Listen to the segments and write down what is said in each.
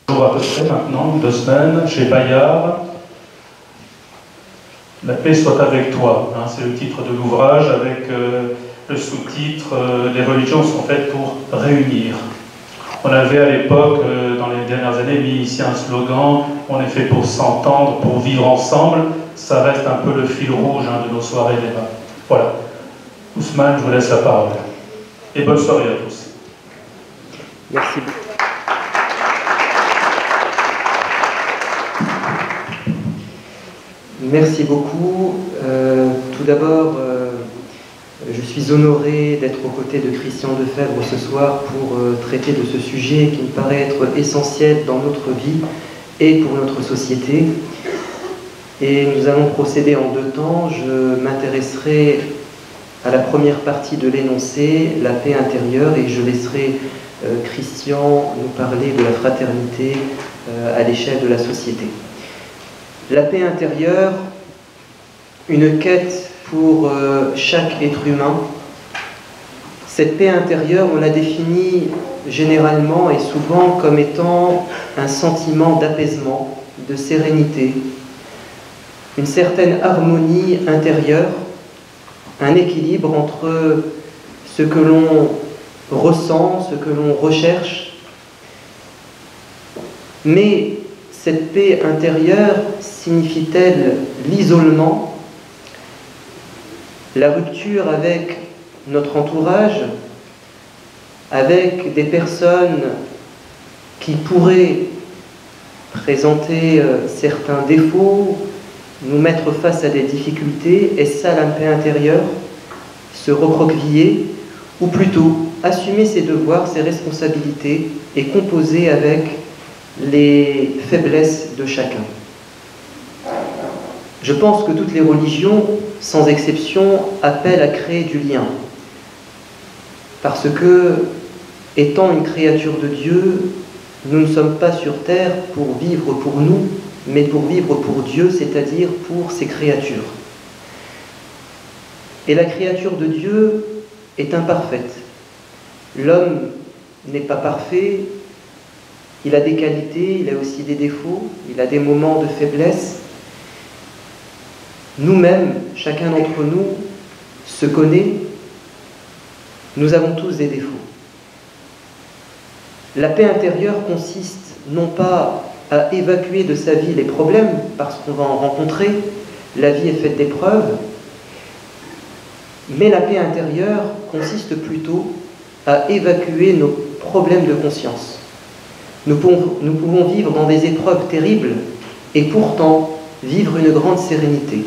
Jour à peu près maintenant, 2 semaines, chez Bayard. La paix soit avec toi, hein, c'est le titre de l'ouvrage avec le sous-titre Les religions sont faites pour réunir. On avait à l'époque, dans les dernières années, mis ici un slogan, on est fait pour s'entendre, pour vivre ensemble. Ça reste un peu le fil rouge de nos soirées débats. Voilà. Ousmane, je vous laisse la parole. Et bonne soirée à tous. Merci beaucoup. Merci beaucoup. Tout d'abord, je suis honoré d'être aux côtés de Christian Defebvre ce soir pour traiter de ce sujet qui me paraît être essentiel dans notre vie et pour notre société. Et nous allons procéder en 2 temps. Je m'intéresserai à la première partie de l'énoncé, la paix intérieure, et je laisserai Christian nous parler de la fraternité à l'échelle de la société. La paix intérieure, une quête pour chaque être humain. Cette paix intérieure, on la définit généralement et souvent comme étant un sentiment d'apaisement, de sérénité, une certaine harmonie intérieure, un équilibre entre ce que l'on ressent, ce que l'on recherche. Mais cette paix intérieure signifie-t-elle l'isolement, la rupture avec notre entourage, avec des personnes qui pourraient présenter certains défauts, nous mettre face à des difficultés? Est-ce ça la paix intérieure? Se recroqueviller? Ou plutôt assumer ses devoirs, ses responsabilités et composer avec les faiblesses de chacun? Je pense que toutes les religions, sans exception, appellent à créer du lien. Parce que, étant une créature de Dieu, nous ne sommes pas sur terre pour vivre pour nous, mais pour vivre pour Dieu, c'est-à-dire pour ses créatures. Et la créature de Dieu est imparfaite. L'homme n'est pas parfait, il a des qualités, il a aussi des défauts, il a des moments de faiblesse. Nous-mêmes, chacun d'entre nous se connaît, nous avons tous des défauts. La paix intérieure consiste non pas à évacuer de sa vie les problèmes, parce qu'on va en rencontrer, la vie est faite d'épreuves, mais la paix intérieure consiste plutôt à évacuer nos problèmes de conscience. Nous pouvons vivre dans des épreuves terribles et pourtant vivre une grande sérénité,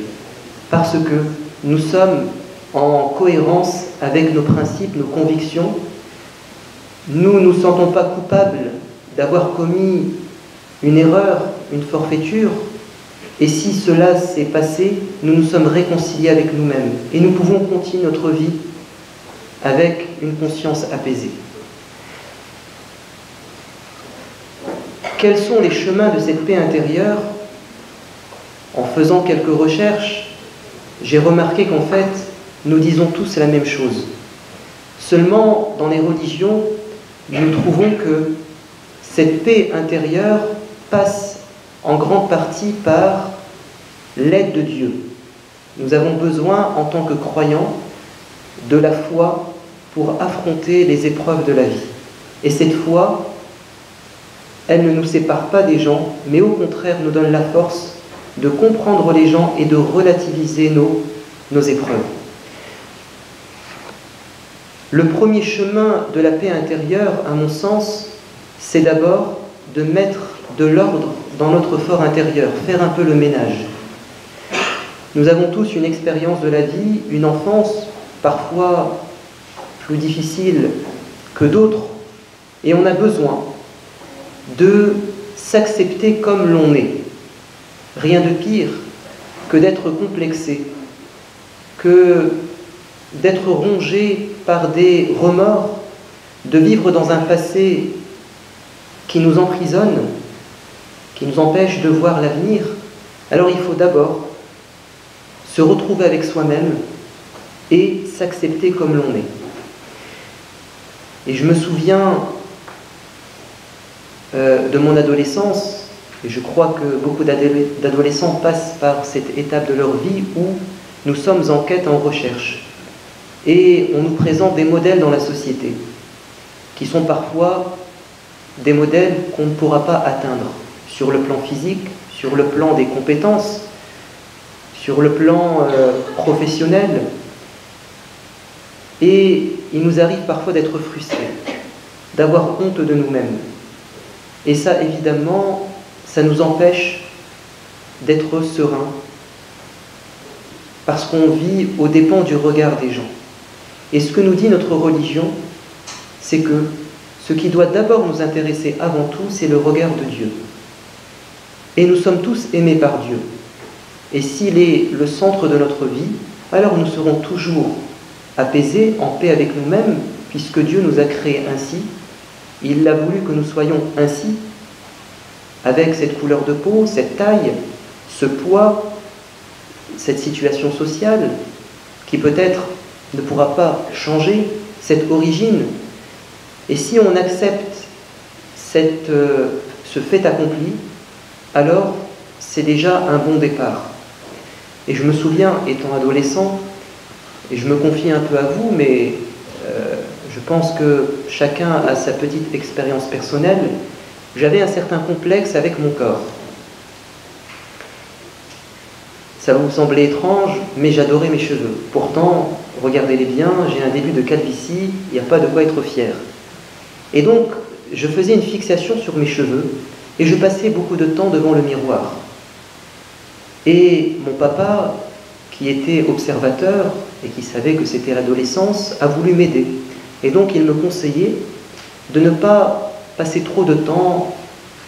parce que nous sommes en cohérence avec nos principes, nos convictions. Nous ne nous sentons pas coupables d'avoir commis une erreur, une forfaiture, et si cela s'est passé, nous nous sommes réconciliés avec nous-mêmes, et nous pouvons continuer notre vie avec une conscience apaisée. Quels sont les chemins de cette paix intérieure? En faisant quelques recherches, j'ai remarqué qu'en fait, nous disons tous la même chose. Seulement, dans les religions, nous trouvons que cette paix intérieure passe en grande partie par l'aide de Dieu. Nous avons besoin, en tant que croyants, de la foi pour affronter les épreuves de la vie. Et cette foi, elle ne nous sépare pas des gens, mais au contraire nous donne la force de comprendre les gens et de relativiser nos épreuves. Le premier chemin de la paix intérieure, à mon sens, c'est d'abord de mettre de l'ordre dans notre fort intérieur, faire un peu le ménage. Nous avons tous une expérience de la vie, une enfance parfois plus difficile que d'autres, et on a besoin de s'accepter comme l'on est. Rien de pire que d'être complexé, que d'être rongé par des remords, de vivre dans un passé qui nous emprisonne, qui nous empêche de voir l'avenir. Alors il faut d'abord se retrouver avec soi-même et s'accepter comme l'on est. Et je me souviens de mon adolescence, et je crois que beaucoup d'adolescents passent par cette étape de leur vie où nous sommes en quête, en recherche. Et on nous présente des modèles dans la société, qui sont parfois des modèles qu'on ne pourra pas atteindre, sur le plan physique, sur le plan des compétences, sur le plan professionnel. Et il nous arrive parfois d'être frustrés, d'avoir honte de nous-mêmes. Et ça, évidemment, ça nous empêche d'être sereins, parce qu'on vit aux dépens du regard des gens. Et ce que nous dit notre religion, c'est que ce qui doit d'abord nous intéresser avant tout, c'est le regard de Dieu. Et nous sommes tous aimés par Dieu. Et s'il est le centre de notre vie, alors nous serons toujours apaisés, en paix avec nous-mêmes, puisque Dieu nous a créés ainsi. Il a voulu que nous soyons ainsi, avec cette couleur de peau, cette taille, ce poids, cette situation sociale, qui peut-être ne pourra pas changer, cette origine. Et si on accepte ce fait accompli, alors c'est déjà un bon départ. Et je me souviens, étant adolescent, et je me confie un peu à vous, mais je pense que chacun a sa petite expérience personnelle, j'avais un certain complexe avec mon corps. Ça va vous sembler étrange, mais j'adorais mes cheveux. Pourtant, regardez-les bien, j'ai un début de calvitie, il n'y a pas de quoi être fier. Et donc, je faisais une fixation sur mes cheveux, et je passais beaucoup de temps devant le miroir. Et mon papa, qui était observateur, et qui savait que c'était l'adolescence, a voulu m'aider. Et donc, il me conseillait de ne pas passer trop de temps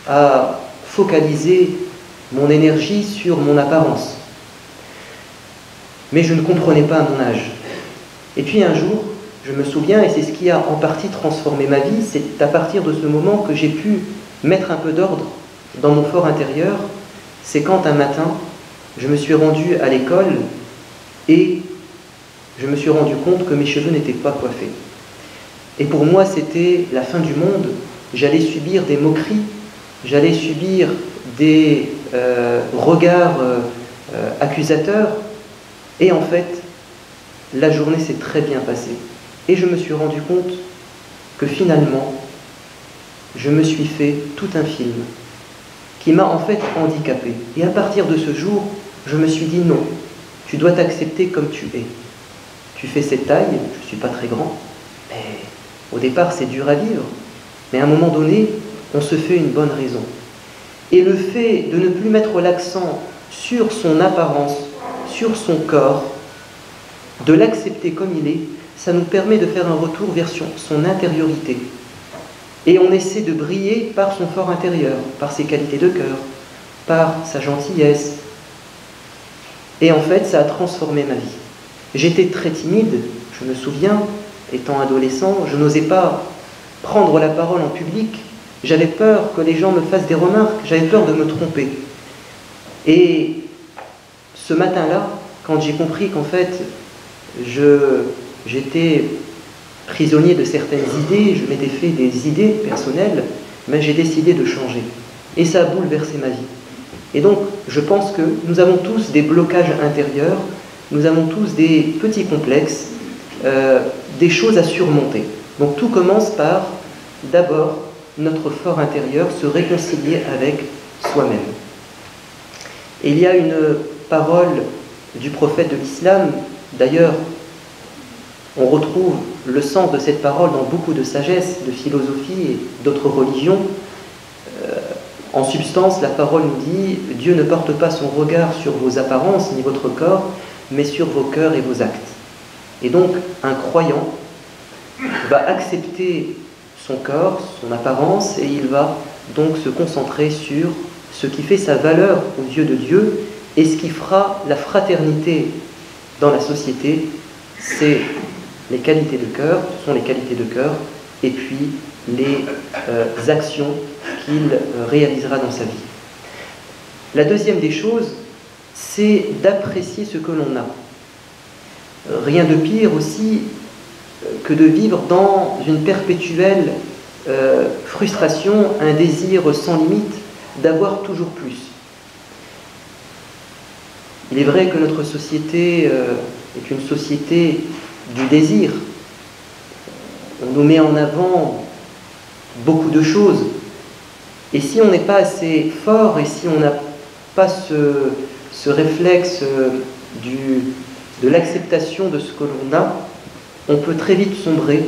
à focaliser mon énergie sur mon apparence. Mais je ne comprenais pas à mon âge. Et puis un jour, je me souviens, et c'est ce qui a en partie transformé ma vie, c'est à partir de ce moment que j'ai pu mettre un peu d'ordre dans mon fort intérieur, c'est quand un matin, je me suis rendu à l'école et je me suis rendu compte que mes cheveux n'étaient pas coiffés. Et pour moi, c'était la fin du monde. J'allais subir des moqueries, j'allais subir des regards accusateurs. Et en fait, la journée s'est très bien passée. Et je me suis rendu compte que finalement, je me suis fait tout un film qui m'a en fait handicapé. Et à partir de ce jour, je me suis dit non, tu dois t'accepter comme tu es. Tu fais cette taille, je ne suis pas très grand, mais au départ c'est dur à vivre. Mais à un moment donné, on se fait une bonne raison. Et le fait de ne plus mettre l'accent sur son apparence, sur son corps, de l'accepter comme il est, ça nous permet de faire un retour vers son intériorité. Et on essaie de briller par son fort intérieur, par ses qualités de cœur, par sa gentillesse. Et en fait, ça a transformé ma vie. J'étais très timide, je me souviens, étant adolescent, je n'osais pas prendre la parole en public. J'avais peur que les gens me fassent des remarques, j'avais peur de me tromper. Et ce matin-là, quand j'ai compris qu'en fait, j'étais prisonnier de certaines idées, je m'étais fait des idées personnelles, mais j'ai décidé de changer. Et ça a bouleversé ma vie. Et donc, je pense que nous avons tous des blocages intérieurs, nous avons tous des petits complexes, des choses à surmonter. Donc tout commence par, d'abord, notre fort intérieur, se réconcilier avec soi-même. Et il y a une parole du prophète de l'islam, d'ailleurs, on retrouve le sens de cette parole dans beaucoup de sagesse, de philosophie et d'autres religions. En substance, la parole nous dit « Dieu ne porte pas son regard sur vos apparences ni votre corps, mais sur vos cœurs et vos actes. » Et donc, un croyant va accepter son corps, son apparence, et il va donc se concentrer sur ce qui fait sa valeur aux yeux de Dieu, et ce qui fera la fraternité dans la société, c'est les qualités de cœur, ce sont les qualités de cœur, et puis les actions qu'il réalisera dans sa vie. La deuxième des choses, c'est d'apprécier ce que l'on a. Rien de pire aussi que de vivre dans une perpétuelle frustration, un désir sans limite d'avoir toujours plus. Il est vrai que notre société est une société du désir. On nous met en avant beaucoup de choses. Et si on n'est pas assez fort, et si on n'a pas ce réflexe de l'acceptation de ce que l'on a, on peut très vite sombrer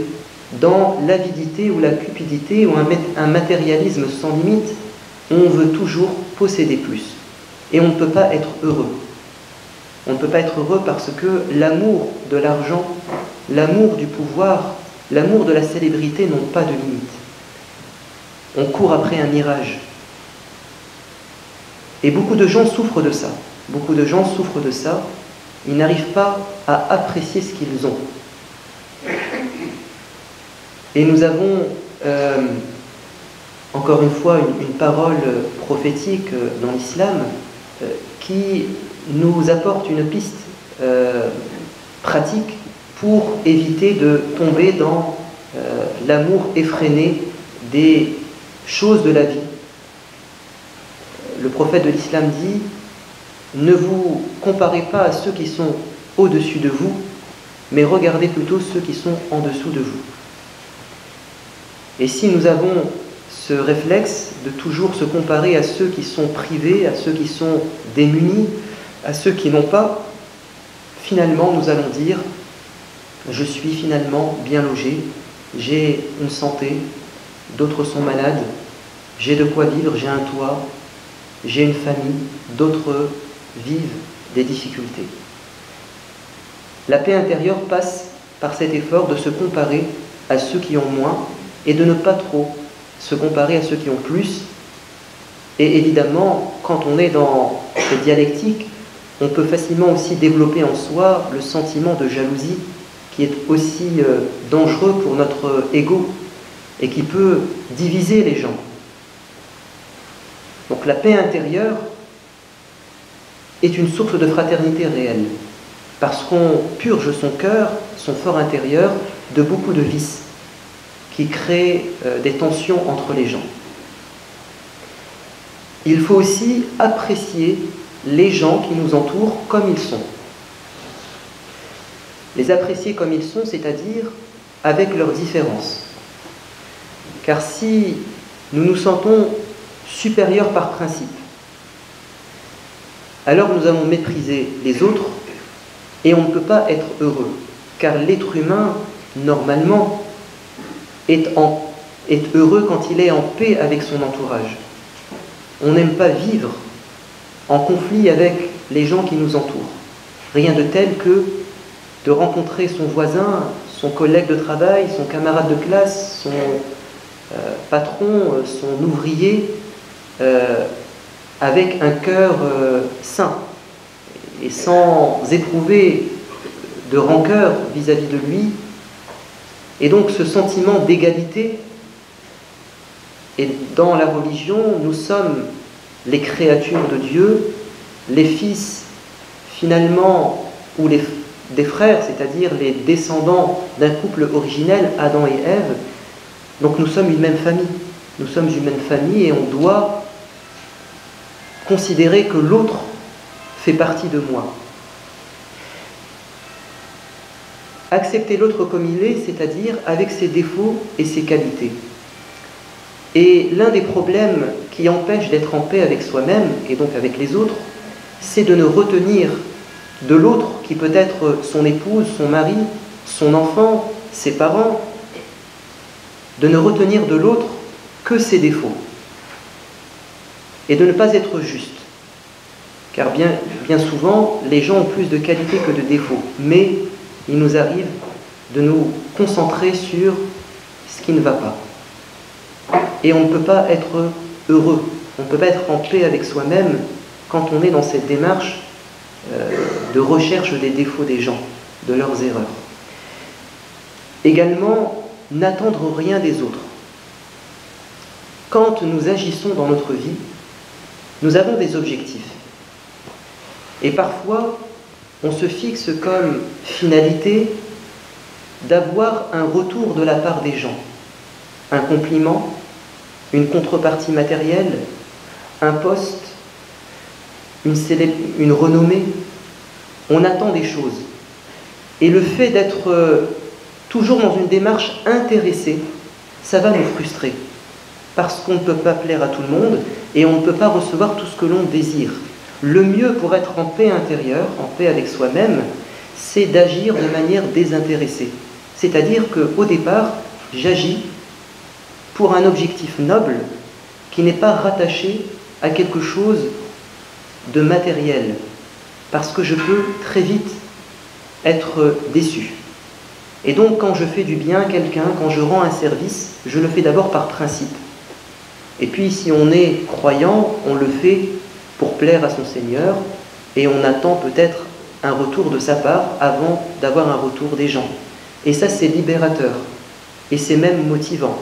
dans l'avidité ou la cupidité ou un matérialisme sans limite où on veut toujours posséder plus. Et on ne peut pas être heureux. On ne peut pas être heureux parce que l'amour de l'argent, l'amour du pouvoir, l'amour de la célébrité n'ont pas de limite. On court après un mirage. Et beaucoup de gens souffrent de ça. Beaucoup de gens souffrent de ça. Ils n'arrivent pas à apprécier ce qu'ils ont. Et nous avons, encore une fois, une parole prophétique dans l'islam qui nous apporte une piste pratique pour éviter de tomber dans l'amour effréné des choses de la vie. Le prophète de l'islam dit « Ne vous comparez pas à ceux qui sont au-dessus de vous, mais regardez plutôt ceux qui sont en dessous de vous. » Et si nous avons ce réflexe de toujours se comparer à ceux qui sont privés, à ceux qui sont démunis, à ceux qui n'ont pas, finalement nous allons dire « Je suis finalement bien logé, j'ai une santé, d'autres sont malades, j'ai de quoi vivre, j'ai un toit, j'ai une famille, d'autres vivent des difficultés. » La paix intérieure passe par cet effort de se comparer à ceux qui ont moins et de ne pas trop se comparer à ceux qui ont plus. Et évidemment, quand on est dans cette dialectique, on peut facilement aussi développer en soi le sentiment de jalousie qui est aussi dangereux pour notre ego et qui peut diviser les gens. Donc la paix intérieure est une source de fraternité réelle, parce qu'on purge son cœur, son fort intérieur, de beaucoup de vices qui créent des tensions entre les gens. Il faut aussi apprécier les gens qui nous entourent comme ils sont. Les apprécier comme ils sont, c'est-à-dire avec leurs différences. Car si nous nous sentons supérieurs par principe, alors nous allons mépriser les autres et on ne peut pas être heureux. Car l'être humain, normalement, est heureux quand il est en paix avec son entourage. On n'aime pas vivre en conflit avec les gens qui nous entourent. Rien de tel que de rencontrer son voisin, son collègue de travail, son camarade de classe, son patron, son ouvrier, avec un cœur sain et sans éprouver de rancœur vis-à-vis de lui. Et donc ce sentiment d'égalité, et dans la religion, nous sommes les créatures de Dieu, les fils finalement, ou des frères, c'est-à-dire les descendants d'un couple originel, Adam et Ève. Donc nous sommes une même famille. Nous sommes une même famille et on doit considérer que l'autre fait partie de moi. Accepter l'autre comme il est, c'est-à-dire avec ses défauts et ses qualités. Et l'un des problèmes qui empêche d'être en paix avec soi-même et donc avec les autres, c'est de ne retenir de l'autre, qui peut être son épouse, son mari, son enfant, ses parents, de ne retenir de l'autre que ses défauts et de ne pas être juste. Car bien souvent, les gens ont plus de qualités que de défauts, mais il nous arrive de nous concentrer sur ce qui ne va pas. Et on ne peut pas être heureux, on ne peut pas être en paix avec soi-même quand on est dans cette démarche de recherche des défauts des gens, de leurs erreurs. Également, n'attendre rien des autres. Quand nous agissons dans notre vie, nous avons des objectifs. Et parfois, on se fixe comme finalité d'avoir un retour de la part des gens. un compliment, une contrepartie matérielle, un poste, une renommée. On attend des choses. Et le fait d'être toujours dans une démarche intéressée, ça va nous frustrer. Parce qu'on ne peut pas plaire à tout le monde et on ne peut pas recevoir tout ce que l'on désire. Le mieux pour être en paix intérieure, en paix avec soi-même, c'est d'agir de manière désintéressée. C'est-à-dire qu'au départ, j'agis pour un objectif noble qui n'est pas rattaché à quelque chose de matériel. Parce que je peux très vite être déçu. Et donc quand je fais du bien à quelqu'un, quand je rends un service, je le fais d'abord par principe. Et puis si on est croyant, on le fait pour plaire à son Seigneur et on attend peut-être un retour de sa part avant d'avoir un retour des gens. Et ça c'est libérateur et c'est même motivant.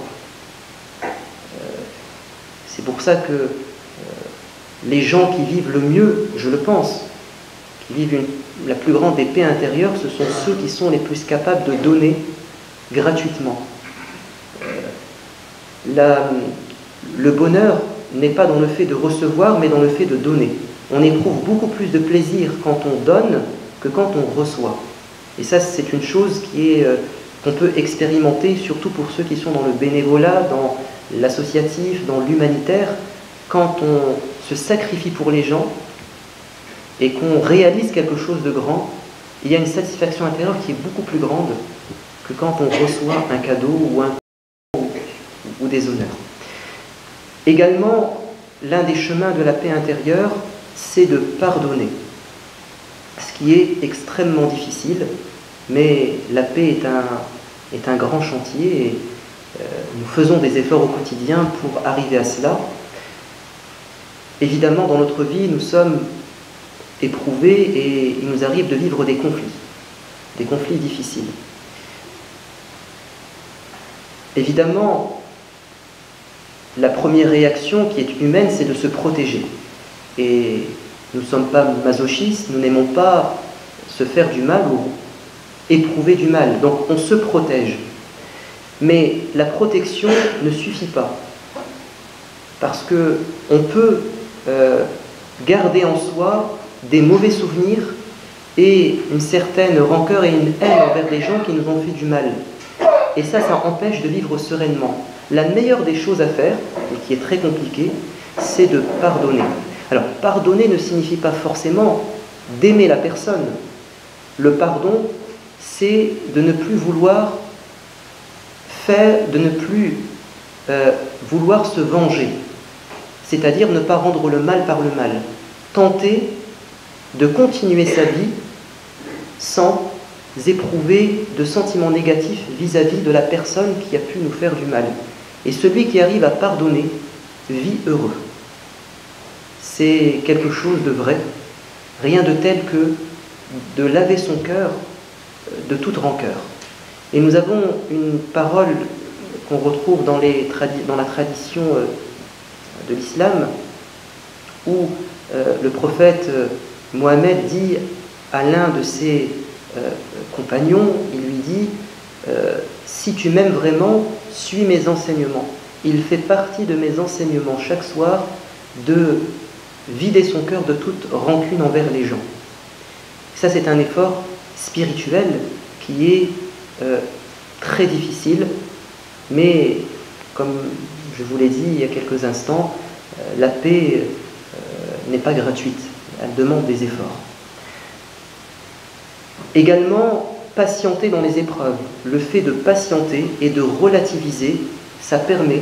C'est pour ça que les gens qui vivent le mieux, je le pense, qui vivent la plus grande des paix intérieures, ce sont ceux qui sont les plus capables de donner gratuitement. Le bonheur n'est pas dans le fait de recevoir, mais dans le fait de donner. On éprouve beaucoup plus de plaisir quand on donne que quand on reçoit. Et ça, c'est une chose qu'on peut expérimenter, surtout pour ceux qui sont dans le bénévolat, dans l'associatif, dans l'humanitaire. Quand on se sacrifie pour les gens et qu'on réalise quelque chose de grand, il y a une satisfaction intérieure qui est beaucoup plus grande que quand on reçoit un cadeau ou des honneurs. Également, l'un des chemins de la paix intérieure, c'est de pardonner. Ce qui est extrêmement difficile, mais la paix est un grand chantier et nous faisons des efforts au quotidien pour arriver à cela. Évidemment, dans notre vie, nous sommes éprouvés et il nous arrive de vivre des conflits difficiles. Évidemment, la première réaction qui est humaine, c'est de se protéger. Et nous ne sommes pas masochistes, nous n'aimons pas se faire du mal ou éprouver du mal. Donc on se protège. Mais la protection ne suffit pas. Parce qu'on peut garder en soi des mauvais souvenirs et une certaine rancœur et une haine envers des gens qui nous ont fait du mal. Et ça empêche de vivre sereinement. La meilleure des choses à faire, et qui est très compliquée, c'est de pardonner. Alors, pardonner ne signifie pas forcément d'aimer la personne. Le pardon, c'est de ne plus vouloir vouloir se venger. C'est-à-dire ne pas rendre le mal par le mal. Tenter de continuer sa vie sans éprouver de sentiments négatifs vis-à-vis de la personne qui a pu nous faire du mal. Et celui qui arrive à pardonner vit heureux. C'est quelque chose de vrai, rien de tel que de laver son cœur de toute rancœur. Et nous avons une parole qu'on retrouve dans la tradition de l'islam, où le prophète Mohammed dit à l'un de ses compagnons, il lui dit « Si tu m'aimes vraiment, suis mes enseignements. Il fait partie de mes enseignements chaque soir de vider son cœur de toute rancune envers les gens. » Ça, c'est un effort spirituel qui est très difficile, mais comme je vous l'ai dit il y a quelques instants, la paix n'est pas gratuite, elle demande des efforts. Également, patienter dans les épreuves. Le fait de patienter et de relativiser, ça permet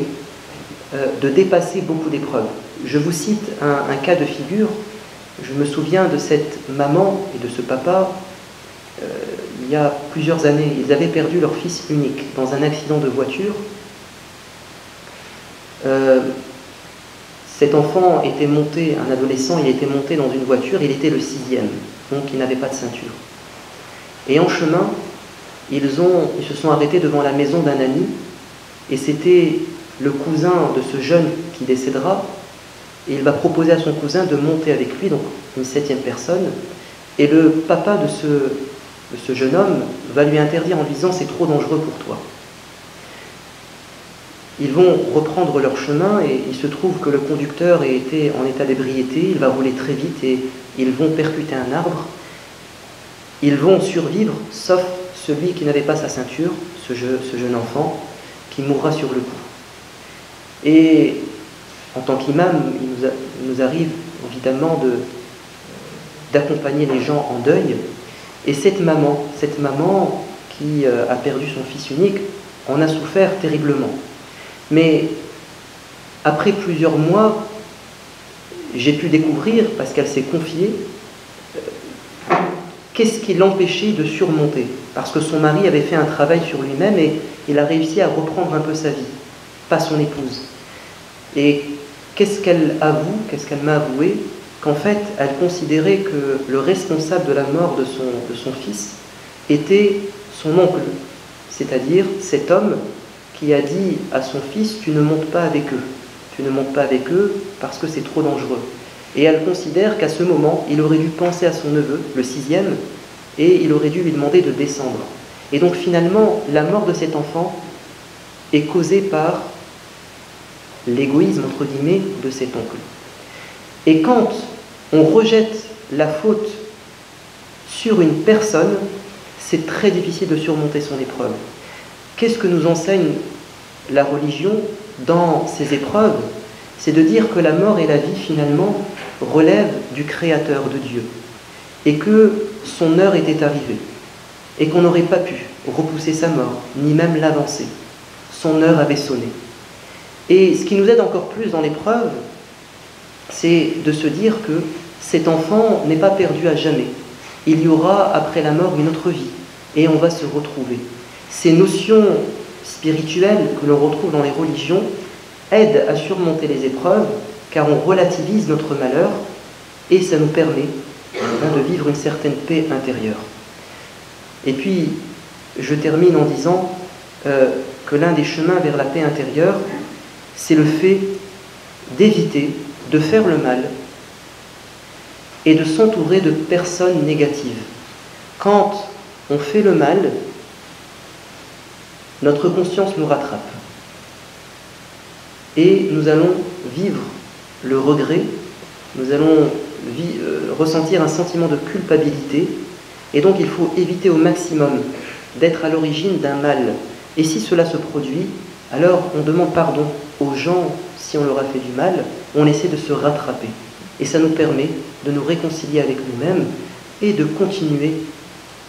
de dépasser beaucoup d'épreuves. Je vous cite un cas de figure. Je me souviens de cette maman et de ce papa, il y a plusieurs années. Ils avaient perdu leur fils unique dans un accident de voiture. Cet enfant était monté, un adolescent, il était monté dans une voiture, il était le 6e, donc il n'avait pas de ceinture. Et en chemin, ils se sont arrêtés devant la maison d'un ami, et c'était le cousin de ce jeune qui décédera, et il va proposer à son cousin de monter avec lui, donc une 7e personne, et le papa de ce jeune homme va lui interdire en lui disant « c'est trop dangereux pour toi ». Ils vont reprendre leur chemin et il se trouve que le conducteur était en état d'ébriété, il va rouler très vite et ils vont percuter un arbre. Ils vont survivre, sauf celui qui n'avait pas sa ceinture, ce jeune enfant, qui mourra sur le coup. Et en tant qu'imam, il nous arrive évidemment d'accompagner les gens en deuil. Et cette maman qui a perdu son fils unique, en a souffert terriblement. Mais après plusieurs mois, j'ai pu découvrir, parce qu'elle s'est confiée, qu'est-ce qui l'empêchait de surmonter. Parce que son mari avait fait un travail sur lui-même et il a réussi à reprendre un peu sa vie, pas son épouse. Et qu'est-ce qu'elle avoue, qu'est-ce qu'elle m'a avoué? Qu'en fait, elle considérait que le responsable de la mort de son fils était son oncle, c'est-à-dire cet homme qui a dit à son fils « tu ne montes pas avec eux, tu ne montes pas avec eux parce que c'est trop dangereux ». Et elle considère qu'à ce moment, il aurait dû penser à son neveu, le 6e, et il aurait dû lui demander de descendre. Et donc finalement, la mort de cet enfant est causée par l'égoïsme, entre guillemets, de cet oncle. Et quand on rejette la faute sur une personne, c'est très difficile de surmonter son épreuve. Qu'est-ce que nous enseigne la religion dans ces épreuves? C'est de dire que la mort et la vie, finalement, relèvent du Créateur, de Dieu, et que son heure était arrivée, et qu'on n'aurait pas pu repousser sa mort, ni même l'avancer. Son heure avait sonné. Et ce qui nous aide encore plus dans l'épreuve, c'est de se dire que cet enfant n'est pas perdu à jamais. Il y aura après la mort une autre vie, et on va se retrouver. Ces notions spirituelles que l'on retrouve dans les religions aident à surmonter les épreuves, car on relativise notre malheur, et ça nous permet de vivre une certaine paix intérieure. Et puis, je termine en disant que l'un des chemins vers la paix intérieure, c'est le fait d'éviter de faire le mal et de s'entourer de personnes négatives. Quand on fait le mal, notre conscience nous rattrape. Et nous allons vivre le regret, nous allons ressentir un sentiment de culpabilité, et donc il faut éviter au maximum d'être à l'origine d'un mal. Et si cela se produit, alors on demande pardon aux gens si on leur a fait du mal, on essaie de se rattraper. Et ça nous permet de nous réconcilier avec nous-mêmes et de continuer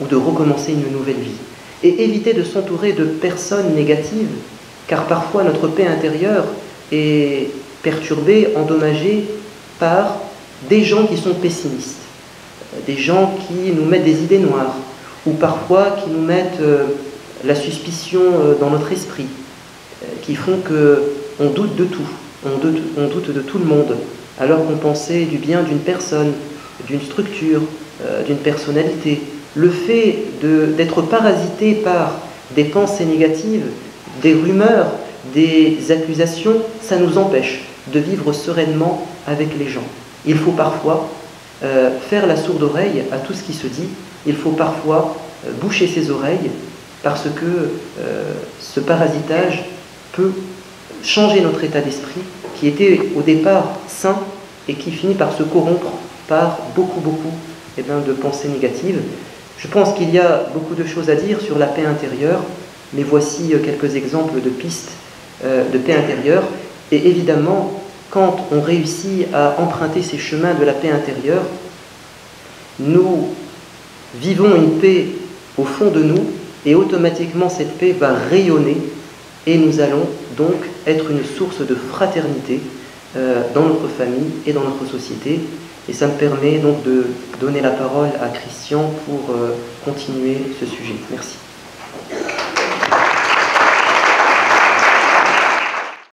ou de recommencer une nouvelle vie. Et éviter de s'entourer de personnes négatives, car parfois notre paix intérieure est perturbée, endommagée par des gens qui sont pessimistes, des gens qui nous mettent des idées noires, ou parfois qui nous mettent la suspicion dans notre esprit, qui font qu'on doute de tout, on doute de tout le monde, alors qu'on pensait du bien d'une personne, d'une structure, d'une personnalité. Le fait d'être parasité par des pensées négatives, des rumeurs, des accusations, ça nous empêche de vivre sereinement avec les gens. Il faut parfois faire la sourde oreille à tout ce qui se dit, il faut parfois boucher ses oreilles, parce que ce parasitage peut changer notre état d'esprit, qui était au départ sain et qui finit par se corrompre par beaucoup de pensées négatives. Je pense qu'il y a beaucoup de choses à dire sur la paix intérieure, mais voici quelques exemples de pistes de paix intérieure. Et évidemment, quand on réussit à emprunter ces chemins de la paix intérieure, nous vivons une paix au fond de nous, et automatiquement cette paix va rayonner, et nous allons donc être une source de fraternité dans notre famille et dans notre société. Et ça me permet donc de donner la parole à Christian pour continuer ce sujet. Merci.